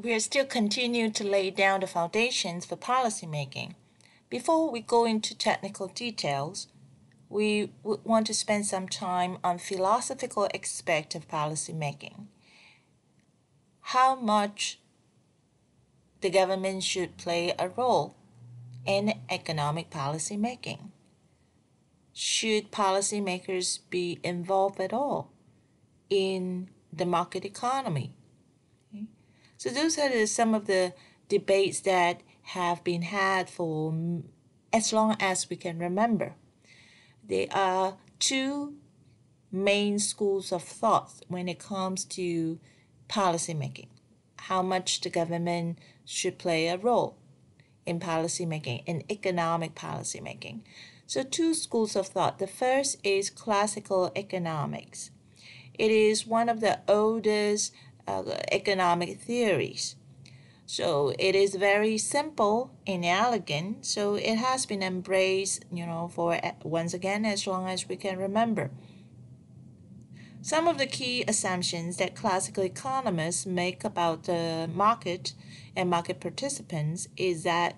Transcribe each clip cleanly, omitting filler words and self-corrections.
we are still continuing to lay down the foundations for policymaking. Before we go into technical details, we would want to spend some time on philosophical aspect of policymaking. How much the government should play a role in economic policymaking. Should policymakers be involved at all in the market economy? Okay. So those are some of the debates that have been had for as long as we can remember. There are two main schools of thought when it comes to policymaking. How much the government should play a role in policymaking, in economic policymaking. So two schools of thought. The first is classical economics. It is one of the oldest economic theories. So it is very simple and elegant. So it has been embraced, for once again, as long as we can remember. Some of the key assumptions that classical economists make about the market and market participants is that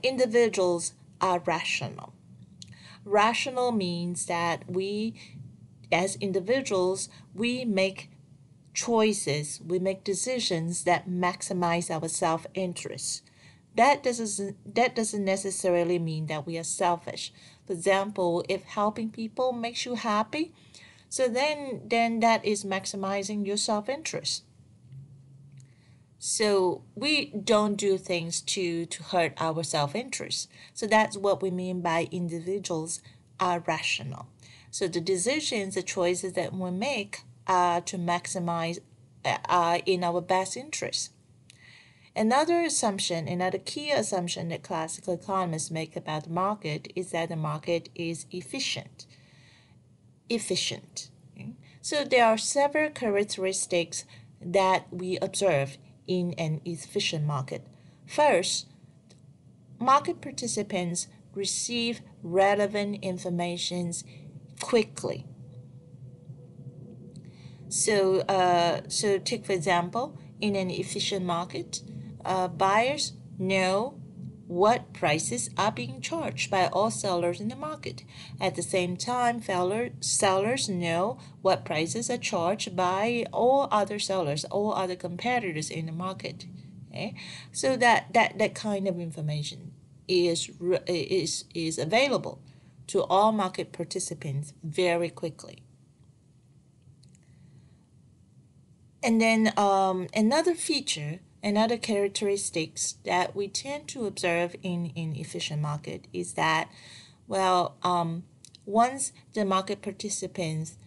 individuals are rational. Rational means that we, as individuals, we make choices, we make decisions that maximize our self-interest. That doesn't necessarily mean that we are selfish. For example, if helping people makes you happy, so then that is maximizing your self-interest. So we don't do things to hurt our self-interest. So that's what we mean by individuals are rational. So the decisions, the choices that we make are to maximize in our best interest. Another key assumption that classical economists make about the market is that the market is efficient. Okay? So there are several characteristics that we observe in an efficient market. First, market participants receive relevant information quickly. So take for example, in an efficient market, buyers know what prices are being charged by all sellers in the market. At the same time, sellers know what prices are charged by all other sellers, all other competitors in the market. Okay? So that kind of information is available to all market participants very quickly. And then another characteristics that we tend to observe in efficient market is that, once the market participants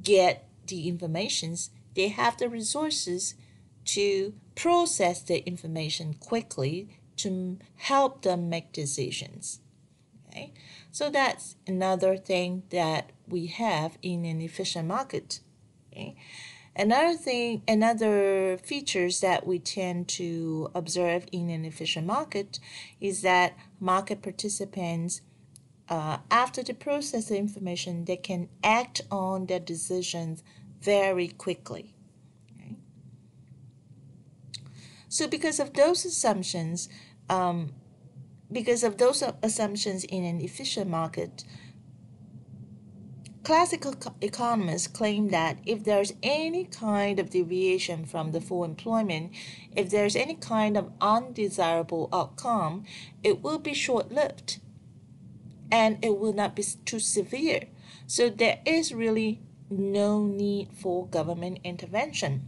get the informations, they have the resources to process the information quickly to help them make decisions. Okay? So that's another thing that we have in an efficient market. Okay? Another features that we tend to observe in an efficient market is that market participants, after they process the information, they can act on their decisions very quickly. Okay? So because of those assumptions in an efficient market, classical economists claim that if there's any kind of deviation from the full employment, if there's any kind of undesirable outcome, it will be short-lived and it will not be too severe. So there is really no need for government intervention,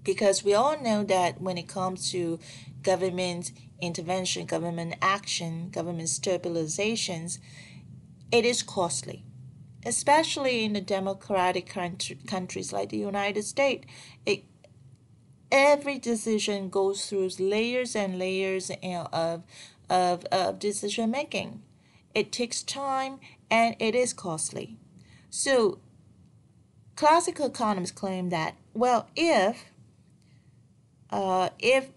because we all know that when it comes to government intervention, government action, government stabilizations, it is costly. Especially in the democratic countries like the United States, every decision goes through layers and layers of decision making. It takes time and it is costly. So classical economists claim that, if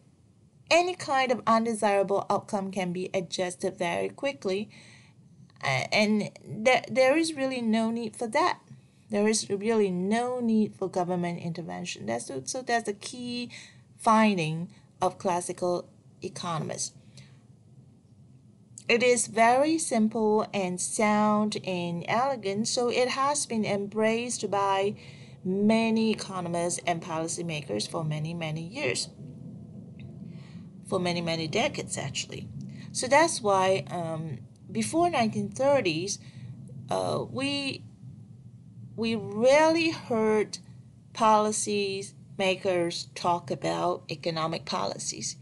any kind of undesirable outcome can be adjusted very quickly, and there is really no need for that. There is really no need for government intervention. So that's the key finding of classical economists. It is very simple and sound and elegant, so it has been embraced by many economists and policymakers for many, many years, for many, many decades actually. So that's why before 1930s, we rarely heard policies makers talk about economic policies,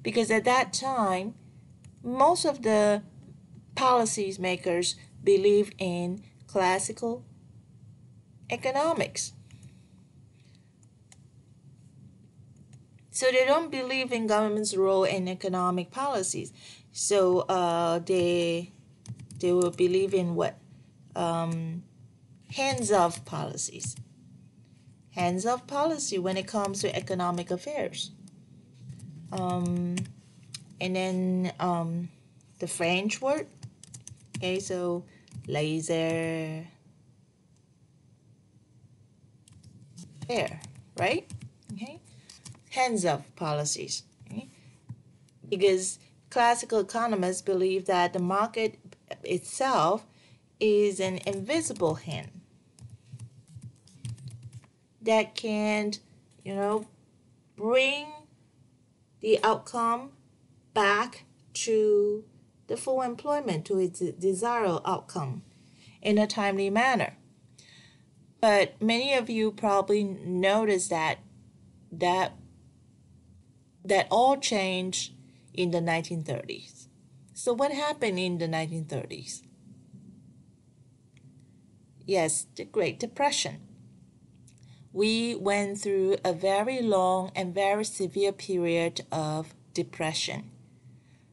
because at that time most of the policies makers believe in classical economics. So they don't believe in government's role in economic policies. So they will believe in what, hands-off policies. Hands-off policy when it comes to economic affairs. And then the French word. Okay, so laissez faire, right? Okay, hands-off policies. Okay? Because classical economists believe that the market itself is an invisible hand that can, bring the outcome back to the full employment, to its desired outcome in a timely manner. But many of you probably noticed that all changed in the 1930s. So what happened in the 1930s? Yes, the Great Depression. We went through a very long and very severe period of depression.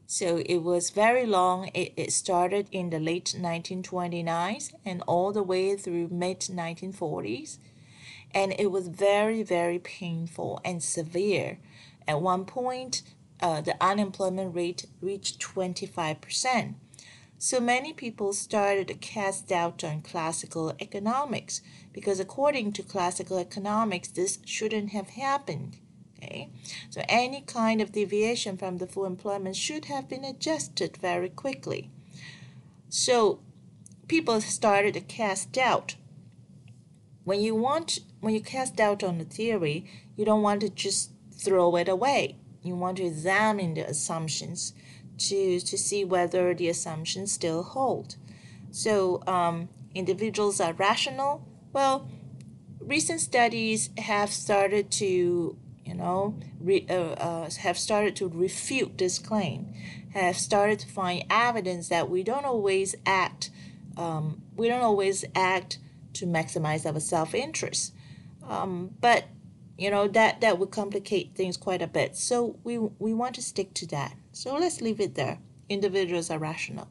So it was very long. It started in the late 1929s and all the way through mid-1940s. And it was very, very painful and severe. At one point, the unemployment rate reached 25%. So many people started to cast doubt on classical economics, because according to classical economics, this shouldn't have happened. Okay? So any kind of deviation from the full employment should have been adjusted very quickly. So people started to cast doubt. When you cast doubt on the theory, you don't want to just throw it away. You want to examine the assumptions to see whether the assumptions still hold. So individuals are rational. Well, recent studies have started to have started to refute this claim, have started to find evidence that we don't always act to maximize our self-interest. But that would complicate things quite a bit. So we want to stick to that. So let's leave it there. Individuals are rational.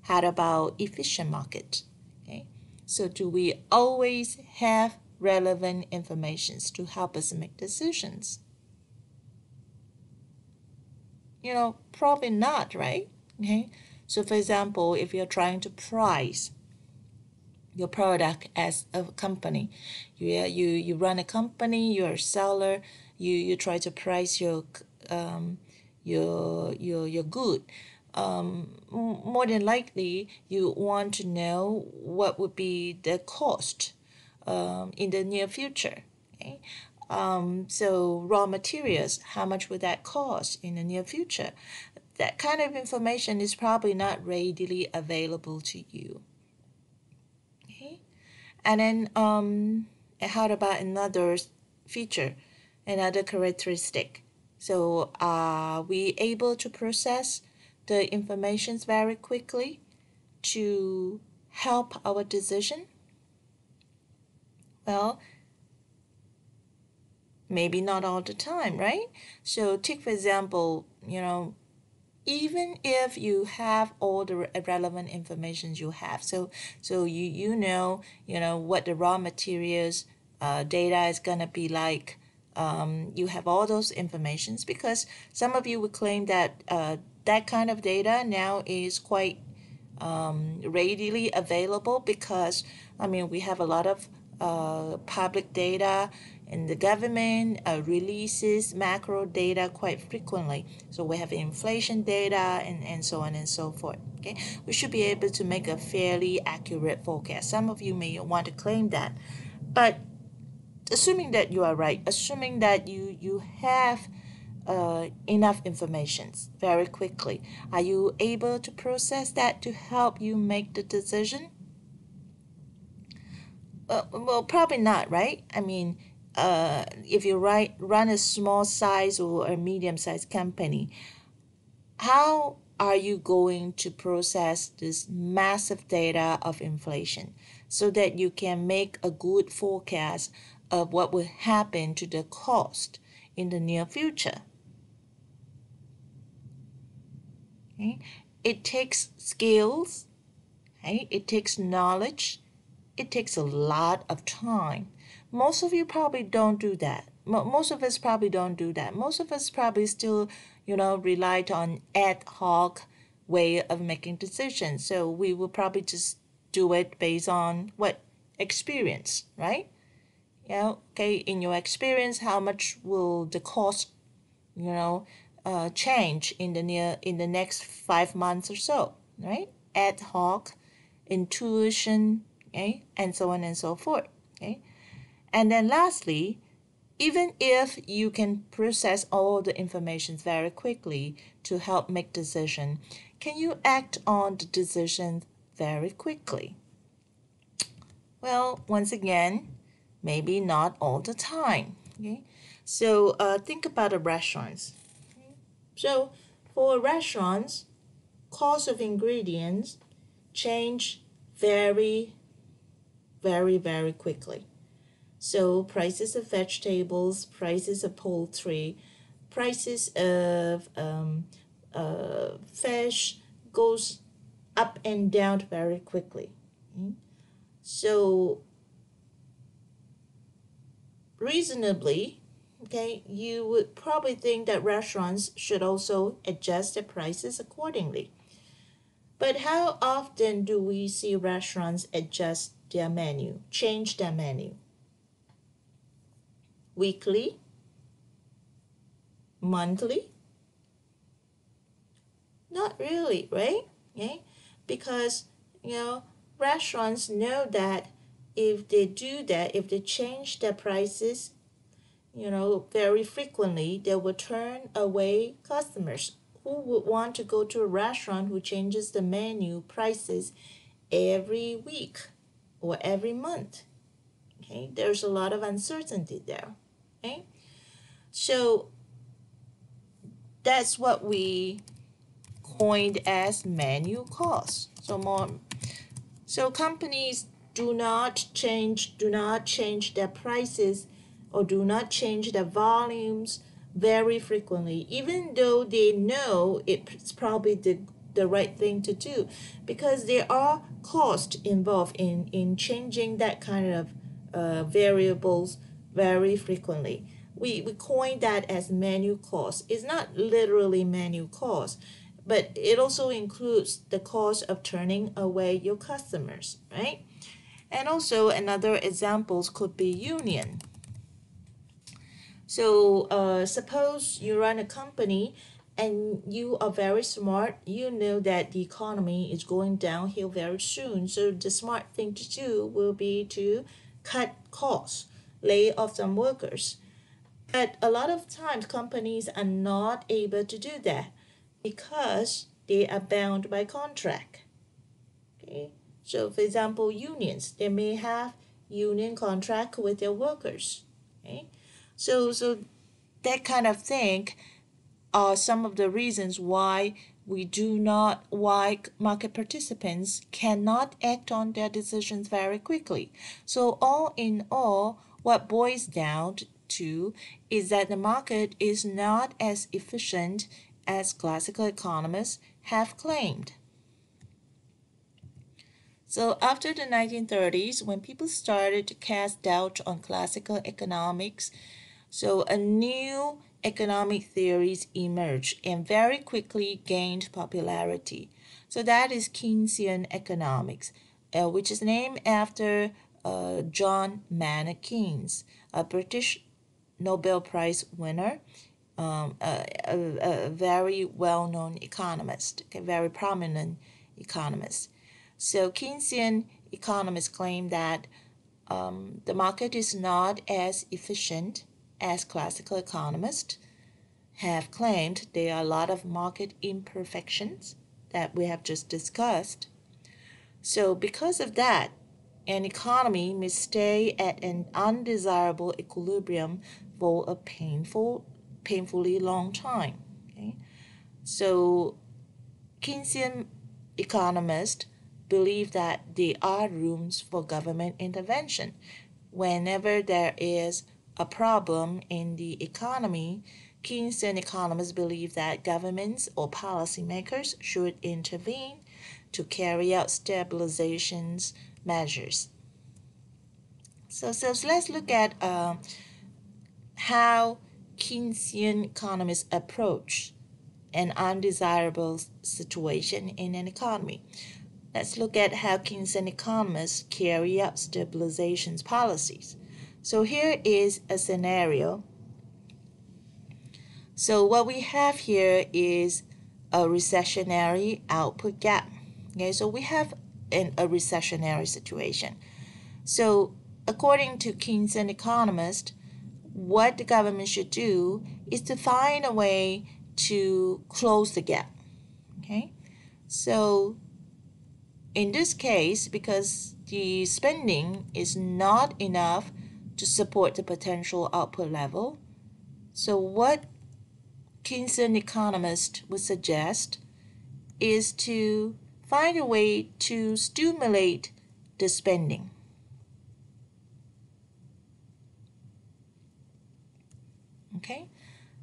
How about efficient market? Okay. So do we always have relevant information to help us make decisions? Probably not, right? Okay. So for example, if you're trying to price your product as a company, you run a company, you're a seller, you try to price your good. More than likely you want to know what would be the cost in the near future. Okay? So raw materials, how much would that cost in the near future? That kind of information is probably not readily available to you. Okay? And then how about another feature, another characteristic? So are we able to process the information very quickly to help our decision? Well, maybe not all the time, right? So take for example, even if you have all the relevant information you have, so you know what the raw materials data is gonna be like. You have all those informations, because some of you would claim that that kind of data now is quite readily available, because we have a lot of public data, and the government releases macro data quite frequently. So we have inflation data and so on and so forth. Okay, we should be able to make a fairly accurate forecast. Some of you may want to claim that, but assuming that you are right, assuming that you have enough information very quickly, are you able to process that to help you make the decision? Well, probably not, right? I mean, if you run a small size or a medium sized company, how are you going to process this massive data of inflation so that you can make a good forecast of what will happen to the cost in the near future? Okay? It takes skills, okay? It takes knowledge. It takes a lot of time. Most of you probably don't do that. Most of us probably don't do that. Most of us probably still, relied on ad hoc way of making decisions. So we will probably just do it based on what experience, right? Okay, in your experience, how much will the cost, change in the next 5 months or so, right? Ad hoc, intuition, okay, and so on and so forth. Okay, and then lastly, even if you can process all the information very quickly to help make decision, can you act on the decision very quickly? Well, once again, maybe not all the time. Okay, so think about the restaurants. So for restaurants, cost of ingredients change very, very, very quickly. So prices of vegetables, prices of poultry, prices of fish goes up and down very quickly. Okay? So reasonably, okay, you would probably think that restaurants should also adjust their prices accordingly. But how often do we see restaurants adjust their menu, change their menu? Weekly? Monthly? Not really, right? Okay? Because, restaurants know that if they do that, if they change their prices, very frequently, they will turn away customers who would want to go to a restaurant who changes the menu prices every week or every month. Okay, there's a lot of uncertainty there. Okay, so that's what we coined as menu costs. So companies do not change their prices or do not change their volumes very frequently, even though they know it's probably the right thing to do, because there are costs involved in changing that kind of variables very frequently. We coined that as menu cost. It's not literally menu cost, but it also includes the cost of turning away your customers, right? And also another examples could be union. So suppose you run a company and you are very smart. You know that the economy is going downhill very soon. So the smart thing to do will be to cut costs, lay off some workers. But a lot of times companies are not able to do that because they are bound by contract. Okay? So for example, unions, they may have union contract with their workers. Okay? So that kind of thing are some of the reasons why why market participants cannot act on their decisions very quickly. So all in all, what boils down to is that the market is not as efficient as classical economists have claimed. So after the 1930s, when people started to cast doubt on classical economics, so a new economic theories emerged and very quickly gained popularity. So that is Keynesian economics, which is named after John Maynard Keynes, a British Nobel Prize winner, a very well-known economist, a very prominent economist. So Keynesian economists claim that the market is not as efficient as classical economists have claimed. There are a lot of market imperfections that we have just discussed. So because of that, an economy may stay at an undesirable equilibrium for a painfully long time. Okay? So Keynesian economists believe that there are rooms for government intervention. Whenever there is a problem in the economy, Keynesian economists believe that governments or policymakers should intervene to carry out stabilization measures. So let's look at how Keynesian economists approach an undesirable situation in an economy. Let's look at how Keynesian economists carry out stabilization policies. So here is a scenario. So what we have here is a recessionary output gap. Okay, so we have a recessionary situation. So according to Keynesian economists, what the government should do is to find a way to close the gap. Okay, so in this case, because the spending is not enough to support the potential output level, so what Keynesian economists would suggest is to find a way to stimulate the spending. Okay,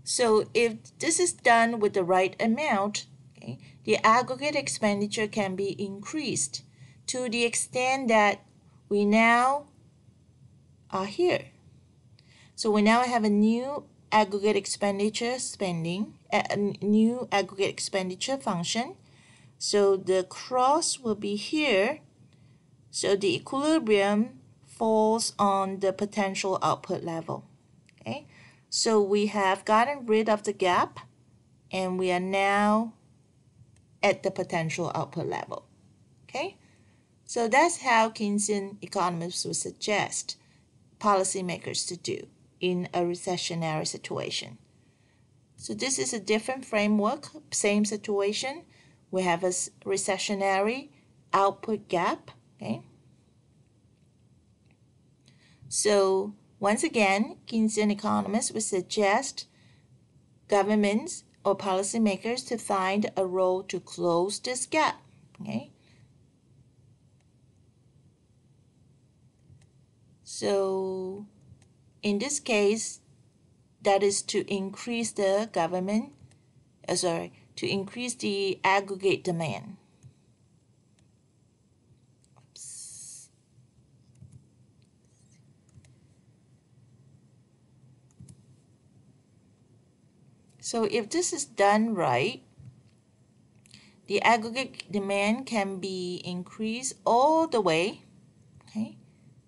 so if this is done with the right amount, okay, the aggregate expenditure can be increased to the extent that we now are here. So we now have a new aggregate expenditure new aggregate expenditure function. So the cross will be here. So the equilibrium falls on the potential output level. Okay, so we have gotten rid of the gap and we are now at the potential output level. Okay, so that's how Keynesian economists would suggest policymakers to do in a recessionary situation. So this is a different framework, same situation. We have a recessionary output gap. Okay, so once again, Keynesian economists would suggest governments or policymakers to find a role to close this gap. Okay, so in this case, that is to increase the to increase the aggregate demand. Oops. So if this is done right, the aggregate demand can be increased all the way, okay,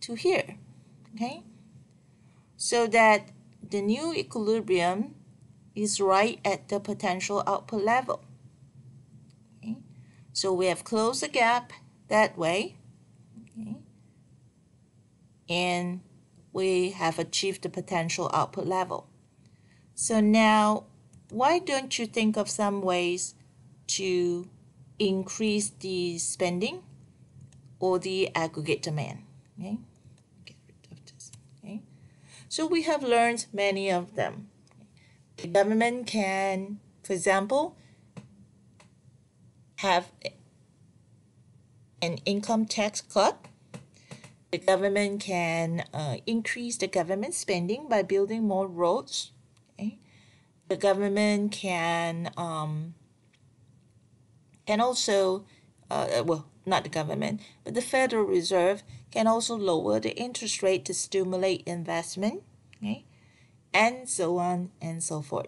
to here, okay, so that the new equilibrium is right at the potential output level. Okay, so we have closed the gap that way, okay, and we have achieved the potential output level. So now, why don't you think of some ways to increase the spending or the aggregate demand? Okay, get rid of this. Okay, so we have learned many of them. The government can, for example, have an income tax cut. The government can increase the government spending by building more roads. Okay? The government can also, well, not the government, but the Federal Reserve can also lower the interest rate to stimulate investment, okay? And so on and so forth.